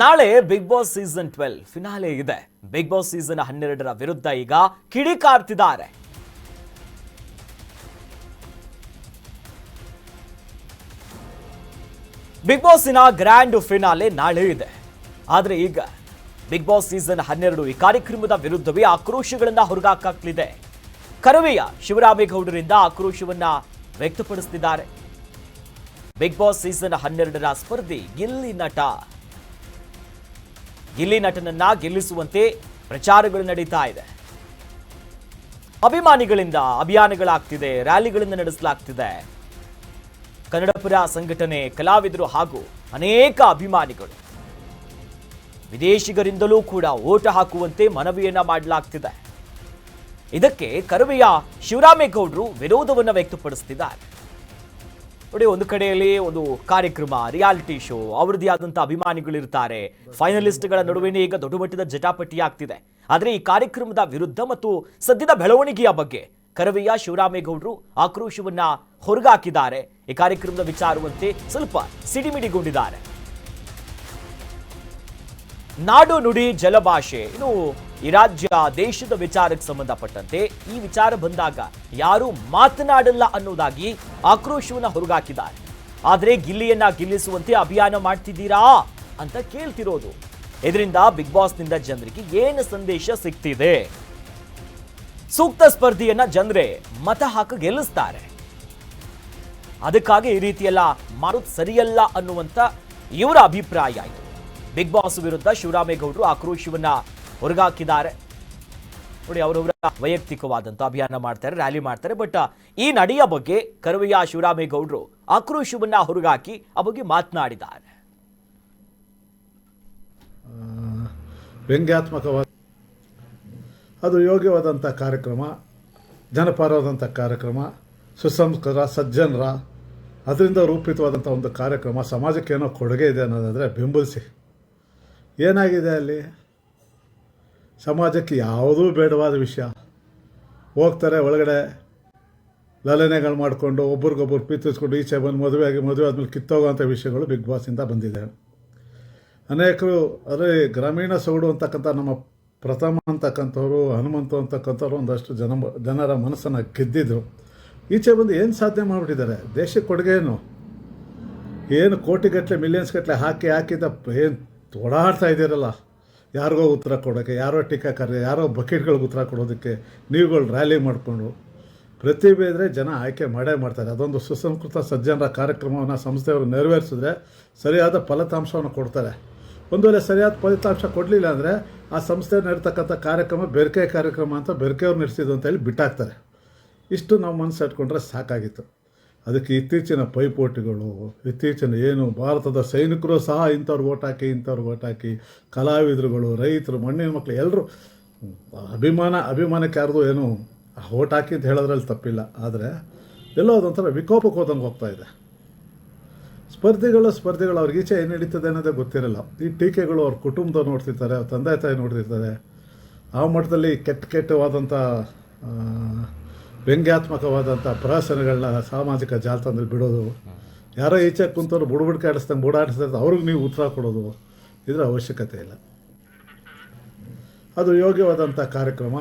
ನಾಳೆ big boss season 12 finale ಇದೆ. Big boss season 12ರ ವಿರುದ್ಧ ಈಗ ಕಿಡಿಕಾರ್ತಿದ್ದಾರೆ. ಬಿಗ್ ಬಾಸ್ನ ಗ್ರ್ಯಾಂಡ್ ಫಿನಾಲೆ ನಾಳೆ ಇದೆ. ಆದರೆ ಈಗ ಬಿಗ್ ಬಾಸ್ ಸೀಸನ್ 12 ಈ ಕಾರ್ಯಕ್ರಮದ ವಿರುದ್ಧವೇ ಆಕ್ರೋಶಗಳನ್ನ ಹೊರಗಾಕಲಿದೆ. ಕರವೆಯ ಶಿವರಾಮೇಗೌಡರಿಂದ ಆಕ್ರೋಶವನ್ನ ವ್ಯಕ್ತಪಡಿಸುತ್ತಿದ್ದಾರೆ. ಬಿಗ್ ಬಾಸ್ ಸೀಸನ್ 12ರ ಸ್ಪರ್ಧಿ ಗಿಲ್ಲಿ ನಟನನ್ನ ಗೆಲ್ಲಿಸುವಂತೆ ಪ್ರಚಾರಗಳು ನಡೀತಾ ಇದೆ. ಅಭಿಮಾನಿಗಳಿಂದ ಅಭಿಯಾನಗಳಾಗ್ತಿದೆ, ರ್ಯಾಲಿಗಳನ್ನು ನಡೆಸಲಾಗ್ತಿದೆ. ಕನ್ನಡಪರ ಸಂಘಟನೆ, ಕಲಾವಿದರು ಹಾಗೂ ಅನೇಕ ಅಭಿಮಾನಿಗಳು ವಿದೇಶಿಗರಿಂದಲೂ ಕೂಡ ಓಟ ಹಾಕುವಂತೆ ಮನವಿಯನ್ನ ಮಾಡಲಾಗ್ತಿದೆ. ಇದಕ್ಕೆ ಕರವೆಯ ಶಿವರಾಮೇಗೌಡರು ವಿರೋಧವನ್ನು ವ್ಯಕ್ತಪಡಿಸುತ್ತಿದ್ದಾರೆ. ನೋಡಿ, ಒಂದು ಕಡೆಯಲ್ಲಿ ಒಂದು ಕಾರ್ಯಕ್ರಮ, ರಿಯಾಲಿಟಿ ಶೋ, ಅವರದೇ ಆದಂಥ ಅಭಿಮಾನಿಗಳಿರ್ತಾರೆ. ಫೈನಲಿಸ್ಟ್ಗಳ ನಡುವೆನೇ ಈಗ ದೊಡ್ಡ ಮಟ್ಟದ ಜಟಾಪಟಿ ಆಗ್ತಿದೆ. ಆದರೆ ಈ ಕಾರ್ಯಕ್ರಮದ ವಿರುದ್ಧ ಮತ್ತು ಸದ್ಯದ ಬೆಳವಣಿಗೆಯ ಬಗ್ಗೆ ಕರವೆಯ ಶಿವರಾಮೇಗೌಡರು ಆಕ್ರೋಶವನ್ನ ಹೊರಗಾಕಿದ್ದಾರೆ. ಈ ಕಾರ್ಯಕ್ರಮದ ವಿಚಾರವಂತೆ ಸ್ವಲ್ಪ ಸಿಡಿಮಿಡಿಗೊಂಡಿದ್ದಾರೆ. ನಾಡು ನುಡಿ ಜಲಭಾಷೆ, ಇನ್ನು ಈ ರಾಜ್ಯ ದೇಶದ ವಿಚಾರಕ್ಕೆ ಸಂಬಂಧಪಟ್ಟಂತೆ ಈ ವಿಚಾರ ಬಂದಾಗ ಯಾರು ಮಾತನಾಡಲ್ಲ ಅನ್ನೋದಾಗಿ ಆಕ್ರೋಶವನ್ನ ಹೊರಗಾಕಿದ್ದಾರೆ. ಆದರೆ ಗಿಲ್ಲಿಯನ್ನ ಗೆಲ್ಲಿಸುವಂತೆ ಅಭಿಯಾನ ಮಾಡ್ತಿದ್ದೀರಾ ಅಂತ ಕೇಳ್ತಿರೋದು. ಇದರಿಂದ ಬಿಗ್ ಬಾಸ್ನಿಂದ ಜನರಿಗೆ ಏನು ಸಂದೇಶ ಸಿಗ್ತಿದೆ? ಸೂಕ್ತ ಸ್ಪರ್ಧಿಯನ್ನ ಜನರೇ ಮತ ಹಾಕಿ ಗೆಲ್ಲಿಸ್ತಾರೆ. ಅದಕ್ಕಾಗಿ ಈ ರೀತಿಯೆಲ್ಲ ಮಾಡೋದು ಸರಿಯಲ್ಲ ಅನ್ನುವಂತ ಇವರ ಅಭಿಪ್ರಾಯ ಆಯಿತು. ಬಿಗ್ ಬಾಸ್ ವಿರುದ್ಧ ಶಿವರಾಮೇಗೌಡರು ಆಕ್ರೋಶವನ್ನ ಹೊರಗಾಕಿದ್ದಾರೆ. ನೋಡಿ, ಅವರವರ ವೈಯಕ್ತಿಕವಾದಂಥ ಅಭಿಯಾನ ಮಾಡ್ತಾರೆ, ರ್ಯಾಲಿ ಮಾಡ್ತಾರೆ. ಬಟ್ ಈ ನಡೆಯ ಬಗ್ಗೆ ಕರವೆಯ ಶಿವರಾಮೇಗೌಡರು ಆಕ್ರೋಶವನ್ನ ಹೊರಗಾಕಿ ಆ ಬಗ್ಗೆ ಮಾತನಾಡಿದ್ದಾರೆ. ವ್ಯಂಗ್ಯಾತ್ಮಕವಾದ, ಅದು ಯೋಗ್ಯವಾದಂಥ ಕಾರ್ಯಕ್ರಮ, ಜನಪರವಾದಂಥ ಕಾರ್ಯಕ್ರಮ, ಸುಸಂಸ್ಕೃತ ಸಜ್ಜನರ ಅದರಿಂದ ರೂಪಿತವಾದಂಥ ಒಂದು ಕಾರ್ಯಕ್ರಮ. ಸಮಾಜಕ್ಕೆ ಏನೋ ಕೊಡುಗೆ ಇದೆ ಅನ್ನೋದಾದರೆ ಬೆಂಬಲಿಸಿ. ಏನಾಗಿದೆ ಅಲ್ಲಿ? ಸಮಾಜಕ್ಕೆ ಯಾವುದೂ ಬೇಡವಾದ ವಿಷಯ ಹೋಗ್ತಾರೆ. ಒಳಗಡೆ ಲಲನೆಗಳು ಮಾಡಿಕೊಂಡು ಒಬ್ರಿಗೊಬ್ಬರು ಪ್ರೀತಿಸ್ಕೊಂಡು ಈಚೆ ಬಂದು ಮದುವೆ ಆದಮೇಲೆ ಕಿತ್ತೋಗೋವಂಥ ವಿಷಯಗಳು ಬಿಗ್ ಬಾಸಿಂದ ಬಂದಿದೆ. ಅನೇಕರು ಅದೇ ಗ್ರಾಮೀಣ ಸೊಗಡು ಅಂತಕ್ಕಂಥ ನಮ್ಮ ಪ್ರಥಮ ಅಂತಕ್ಕಂಥವ್ರು, ಹನುಮಂತು ಅಂತಕ್ಕಂಥವ್ರು ಒಂದಷ್ಟು ಜನರ ಮನಸ್ಸನ್ನು ಗೆದ್ದಿದ್ರು. ಈಚೆ ಬಂದು ಏನು ಸಾಧನೆ ಮಾಡಿಬಿಟ್ಟಿದ್ದಾರೆ? ದೇಶಕ್ಕೆ ಕೊಡುಗೆ ಏನು ಕೋಟಿಗಟ್ಟಲೆ ಮಿಲಿಯನ್ಸ್ ಗಟ್ಟಲೆ ಹಾಕಿದ ಏನು ಓಡಾಡ್ತಾ ಇದ್ದೀರಲ್ಲ, ಯಾರಿಗೋ ಉತ್ತರ ಕೊಡೋಕ್ಕೆ, ಯಾರೋ ಟೀಕಾಕಾರರು, ಯಾರೋ ಬಕೆಟ್ಗಳಿಗೆ ಉತ್ತರ ಕೊಡೋದಕ್ಕೆ ನೀವುಗಳು ರ್ಯಾಲಿ ಮಾಡಿಕೊಂಡು ಪ್ರತಿಭೆ ಇದ್ದರೆ ಜನ ಆಯ್ಕೆ ಮಾಡೇ ಮಾಡ್ತಾರೆ. ಅದೊಂದು ಸುಸಂಸ್ಕೃತ ಸಜ್ಜನರ ಕಾರ್ಯಕ್ರಮವನ್ನು ಸಂಸ್ಥೆಯವರು ನೆರವೇರಿಸಿದ್ರೆ ಸರಿಯಾದ ಫಲಿತಾಂಶವನ್ನು ಕೊಡ್ತಾರೆ. ಒಂದು ವೇಳೆ ಸರಿಯಾದ ಫಲಿತಾಂಶ ಕೊಡಲಿಲ್ಲ ಅಂದರೆ ಆ ಸಂಸ್ಥೆ ನಡೀತಕ್ಕಂಥ ಕಾರ್ಯಕ್ರಮ ಬೆರಕೆ ಕಾರ್ಯಕ್ರಮ ಅಂತ ಬೆರಕೆಯವ್ರು ನಡೆಸಿದ್ದು ಅಂತ ಹೇಳಿ ಬಿಟ್ಟಾಕ್ತಾರೆ. ಇಷ್ಟು ನಾವು ಮನಸ್ಸು ಇಟ್ಕೊಂಡ್ರೆ ಸಾಕಾಗಿತ್ತು. ಅದಕ್ಕೆ ಇತ್ತೀಚಿನ ಪೈಪೋಟಿಗಳು, ಇತ್ತೀಚಿನ ಏನು ಭಾರತದ ಸೈನಿಕರು ಸಹ ಇಂಥವ್ರಿಗೆ ಓಟ್ ಹಾಕಿ ಕಲಾವಿದರುಗಳು, ರೈತರು, ಮಣ್ಣಿನ ಮಕ್ಕಳು ಎಲ್ಲರೂ ಅಭಿಮಾನಕ್ಕೆ ಯಾರ್ದು ಏನು ಓಟ್ ಹಾಕಿ ಅಂತ ಹೇಳೋದ್ರಲ್ಲಿ ತಪ್ಪಿಲ್ಲ. ಆದರೆ ಎಲ್ಲೋ ಅದೊಂಥರ ವಿಕೋಪಕ್ಕೆ ಹೋದಂಗೆ ಹೋಗ್ತಾ ಇದೆ. ಸ್ಪರ್ಧಿಗಳು ಅವ್ರಿಗೀಚೆ ಏನು ನಡೀತದೆ ಅನ್ನೋದೇ ಗೊತ್ತಿರಲ್ಲ. ಈ ಟೀಕೆಗಳು ಅವ್ರ ಕುಟುಂಬದವ್ರು ನೋಡ್ತಿರ್ತಾರೆ, ಅವ್ರ ತಂದೆ ತಾಯಿ ನೋಡ್ತಿರ್ತಾರೆ. ಆ ಮಟ್ಟದಲ್ಲಿ ಕೆಟ್ಟವಾದಂಥ ವ್ಯಂಗ್ಯಾತ್ಮಕವಾದಂಥ ಪ್ರಹಸನಗಳನ್ನ ಸಾಮಾಜಿಕ ಜಾಲತಾಣದಲ್ಲಿ ಬಿಡೋದು, ಯಾರೋ ಈಚೆ ಕುಂತವ್ರು ಬುಡಬುಡ್ಕೆ ಆಡಿಸ್ದಂಗೆ ಬುಡಾಡಿಸ್ತಾರೆ, ಅವ್ರಿಗೆ ನೀವು ಉತ್ತರ ಕೊಡೋದು, ಇದರ ಅವಶ್ಯಕತೆ ಇಲ್ಲ. ಅದು ಯೋಗ್ಯವಾದಂಥ ಕಾರ್ಯಕ್ರಮ.